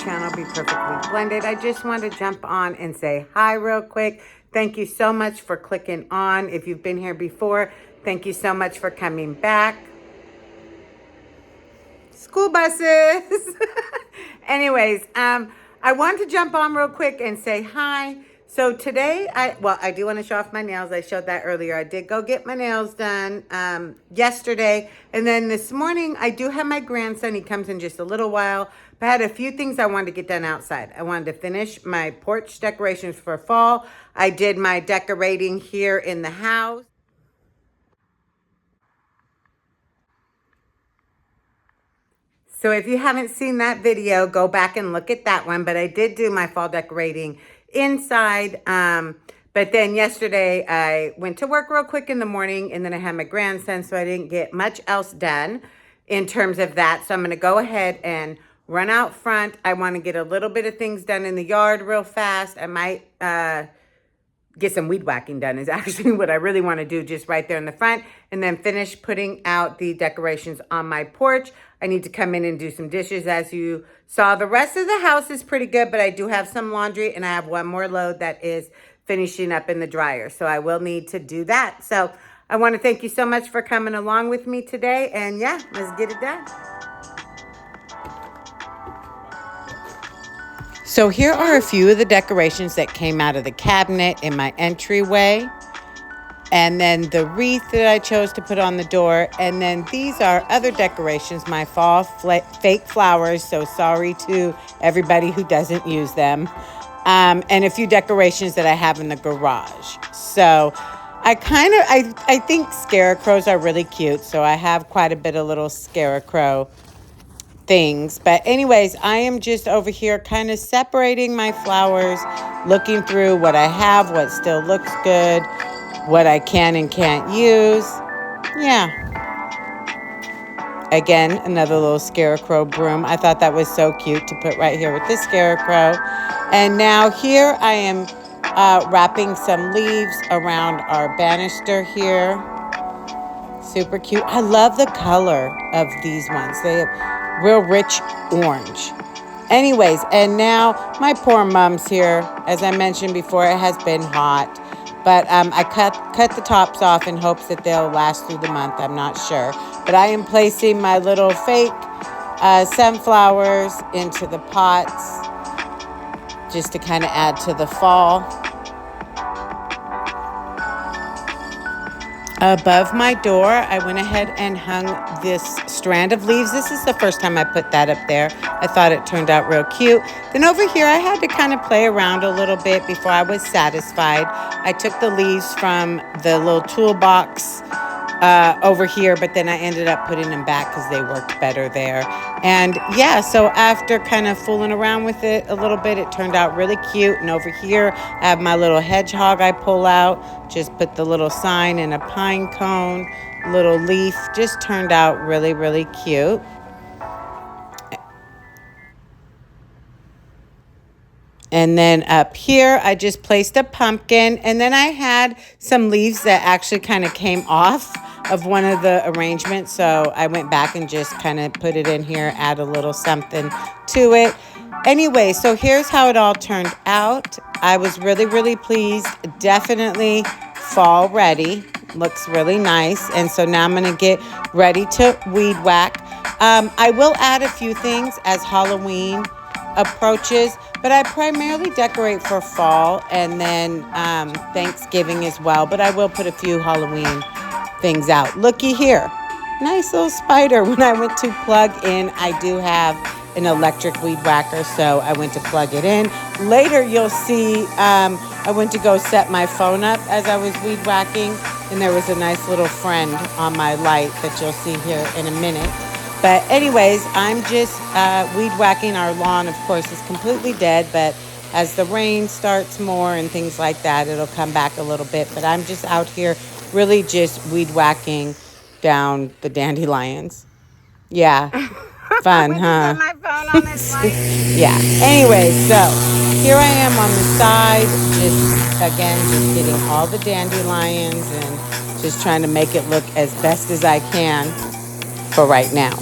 channel, Be Perfectly Blended. I just want to jump on and say hi real quick. Thank you so much for clicking on. If you've been here before, thank you so much for coming back. School buses. Anyways, I want to jump on real quick and say hi. So today, I do want to show off my nails. I showed that earlier. I did go get my nails done yesterday. And then this morning, I do have my grandson. He comes in just a little while. But I had a few things I wanted to get done outside. I wanted to finish my porch decorations for fall. I did my decorating here in the house. So if you haven't seen that video, go back and look at that one. But I did do my fall decorating inside. But then yesterday I went to work real quick in the morning, and then I had my grandson, so I didn't get much else done in terms of that. So I'm going to go ahead and run out front. I want to get a little bit of things done in the yard real fast. I might get some weed whacking done is actually what I really want to do, just right there in the front, and then finish putting out the decorations on my porch. I need to come in and do some dishes. As you saw, the rest of the house is pretty good, but I do have some laundry, and I have one more load that is finishing up in the dryer. So I will need to do that. So I want to thank you so much for coming along with me today, and yeah, let's get it done. So here are a few of the decorations that came out of the cabinet in my entryway. And then the wreath that I chose to put on the door. And then these are other decorations, my fall fake flowers. So sorry to everybody who doesn't use them. And a few decorations that I have in the garage. So I think scarecrows are really cute. So I have quite a bit of little scarecrow things. But anyways, I am just over here kind of separating my flowers, looking through what I have, what still looks good, what I can and can't use. Yeah. Again, another little scarecrow broom. I thought that was so cute to put right here with the scarecrow. And now here I am wrapping some leaves around our banister here. Super cute. I love the color of these ones. They have real rich orange. Anyways, and now my poor mom's here. As I mentioned before, it has been hot. But I cut the tops off in hopes that they'll last through the month. I'm not sure. But I am placing my little fake sunflowers into the pots just to kind of add to the fall. Above my door, I went ahead and hung this strand of leaves. This is the first time I put that up there. I thought it turned out real cute. Then over here, I had to kind of play around a little bit before I was satisfied. I took the leaves from the little toolbox over here, but then I ended up putting them back because they worked better there. And yeah, so after kind of fooling around with it a little bit, it turned out really cute. And over here, I have my little hedgehog I pull out. Just put the little sign in a pine cone, little leaf. Just turned out really, really cute. And then up here, I just placed a pumpkin. And then I had some leaves that actually kind of came off of one of the arrangements. So I went back and just kind of put it in here, add a little something to it. Anyway, so here's how it all turned out. I was really, really pleased. Definitely fall ready. Looks really nice. And so now I'm going to get ready to weed whack. I will add a few things as Halloween approaches, but I primarily decorate for fall and then Thanksgiving as well. But I will put a few Halloween things out. Looky here. Nice little spider. When I went to plug in, I do have an electric weed whacker, so I went to plug it in. Later, you'll see I went to go set my phone up as I was weed whacking, and there was a nice little friend on my light that you'll see here in a minute. But anyways, I'm just weed whacking. Our lawn, of course, is completely dead, but as the rain starts more and things like that, it'll come back a little bit. But I'm just out here really just weed whacking down the dandelions. Yeah, fun, huh? My phone on this light. Yeah. Anyway, so here I am on the side, just getting all the dandelions and just trying to make it look as best as I can for right now.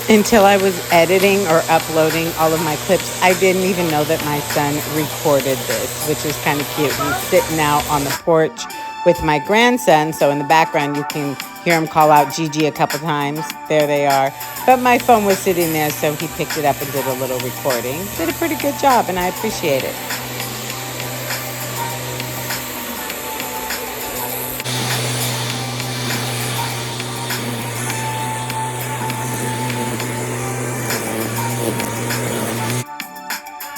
Until I was editing or uploading all of my clips, I didn't even know that my son recorded this, which is kind of cute. He's sitting out on the porch with my grandson, so in the background you can hear him call out Gigi a couple times. There they are. But my phone was sitting there, so he picked it up and did a little recording. Did a pretty good job, and I appreciate it.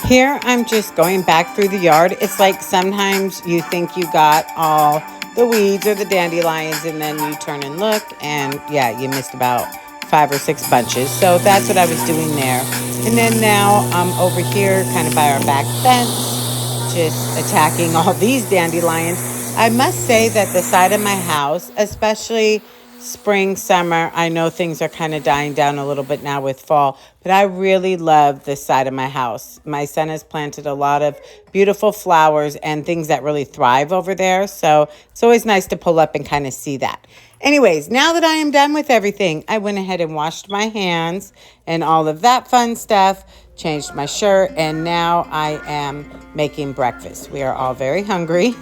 Here, I'm just going back through the yard. It's like sometimes you think you got all the weeds or the dandelions, and then you turn and look, and yeah, you missed about 5 or 6 bunches. So that's what I was doing there. And then now I'm over here, kind of by our back fence, just attacking all these dandelions. I must say that the side of my house, especially spring, summer, I know things are kind of dying down a little bit now with fall, but I really love this side of my house. My son has planted a lot of beautiful flowers and things that really thrive over there. So it's always nice to pull up and kind of see that. Anyways, now that I am done with everything, I went ahead and washed my hands and all of that fun stuff, changed my shirt, and now I am making breakfast. We are all very hungry.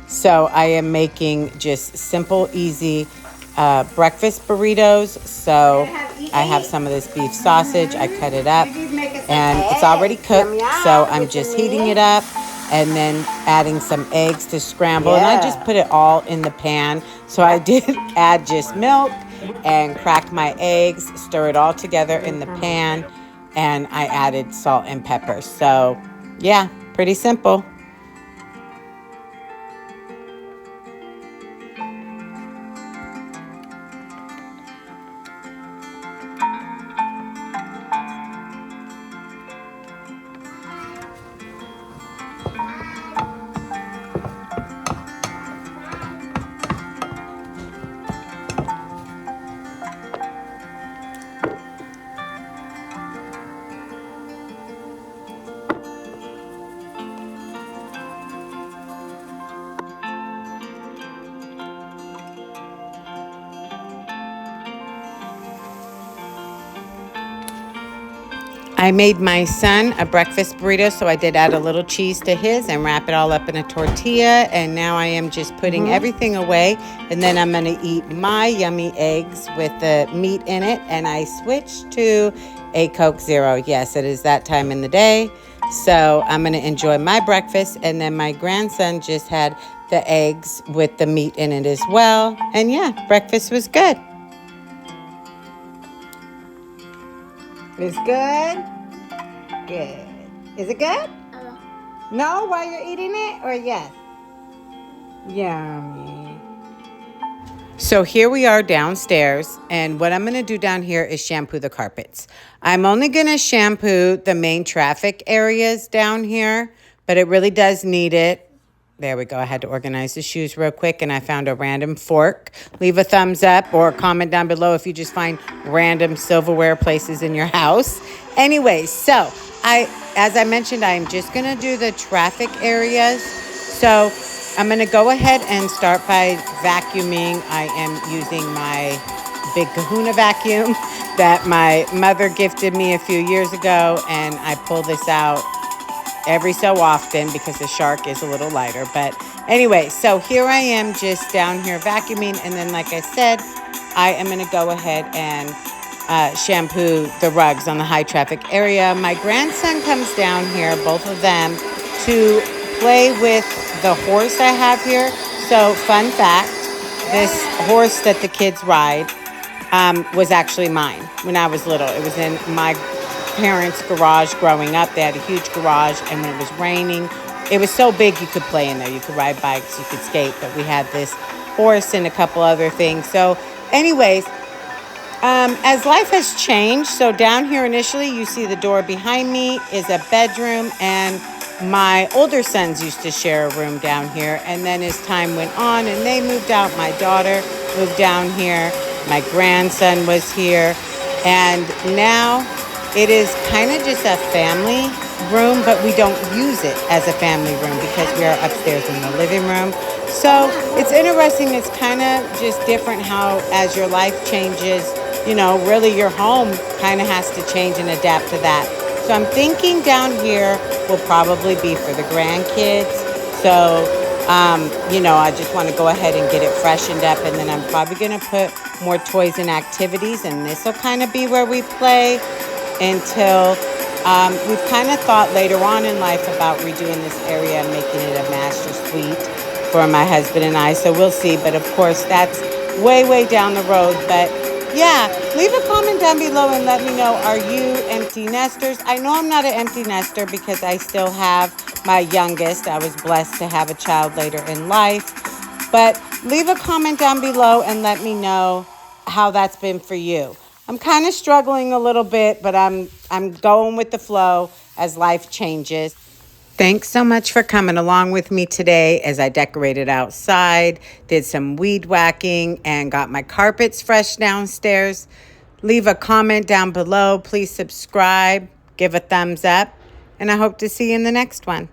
So I am making just simple, easy breakfast burritos. So I have some of this beef sausage. I cut it up and it's already cooked. So I'm just heating it up and then adding some eggs to scramble. And I just put it all in the pan. So I did add just milk and crack my eggs, stir it all together in the pan, and I added salt and pepper. So yeah, pretty simple. I made my son a breakfast burrito, so I did add a little cheese to his and wrap it all up in a tortilla. And now I am just putting everything away. And then I'm going to eat my yummy eggs with the meat in it. And I switched to a Coke Zero. Yes, it is that time in the day. So I'm going to enjoy my breakfast. And then my grandson just had the eggs with the meat in it as well. And yeah, breakfast was good. It's good? Good. Is it good? No, while you're eating it, or yes? Yummy. So here we are downstairs, and what I'm going to do down here is shampoo the carpets. I'm only going to shampoo the main traffic areas down here, but it really does need it. There we go. I had to organize the shoes real quick, and I found a random fork. Leave a thumbs up or comment down below if you just find random silverware places in your house. Anyway, so as I mentioned, I'm just going to do the traffic areas. So I'm going to go ahead and start by vacuuming. I am using my big Kahuna vacuum that my mother gifted me a few years ago, and I pull this out every so often because the shark is a little lighter. But anyway, so here I am just down here vacuuming, and then like I said, I am going to go ahead and shampoo the rugs on the high traffic area. My grandson comes down here, both of them, to play with the horse I have here. So fun fact, this horse that the kids ride was actually mine when I was little. It was in my parents' garage growing up. They had a huge garage, and when it was raining, it was so big you could play in there. You could ride bikes, you could skate, but we had this horse and a couple other things. So anyways, as life has changed, so down here initially you see the door behind me is a bedroom, and my older sons used to share a room down here. And then as time went on and they moved out, my daughter moved down here, my grandson was here, and now it is kind of just a family room, but we don't use it as a family room because we are upstairs in the living room. So it's interesting. It's kind of just different how as your life changes, really your home kind of has to change and adapt to that. So I'm thinking down here will probably be for the grandkids. So, I just want to go ahead and get it freshened up. And then I'm probably going to put more toys and activities. And this will kind of be where we play until we've kind of thought later on in life about redoing this area and making it a master suite for my husband and I. So we'll see. But of course, that's way, way down the road. But yeah, leave a comment down below and let me know, are you empty nesters? I know I'm not an empty nester because I still have my youngest. I was blessed to have a child later in life. But leave a comment down below and let me know how that's been for you. I'm kind of struggling a little bit, but I'm going with the flow as life changes. Thanks so much for coming along with me today as I decorated outside, did some weed whacking, and got my carpets fresh downstairs. Leave a comment down below. Please subscribe, give a thumbs up, and I hope to see you in the next one.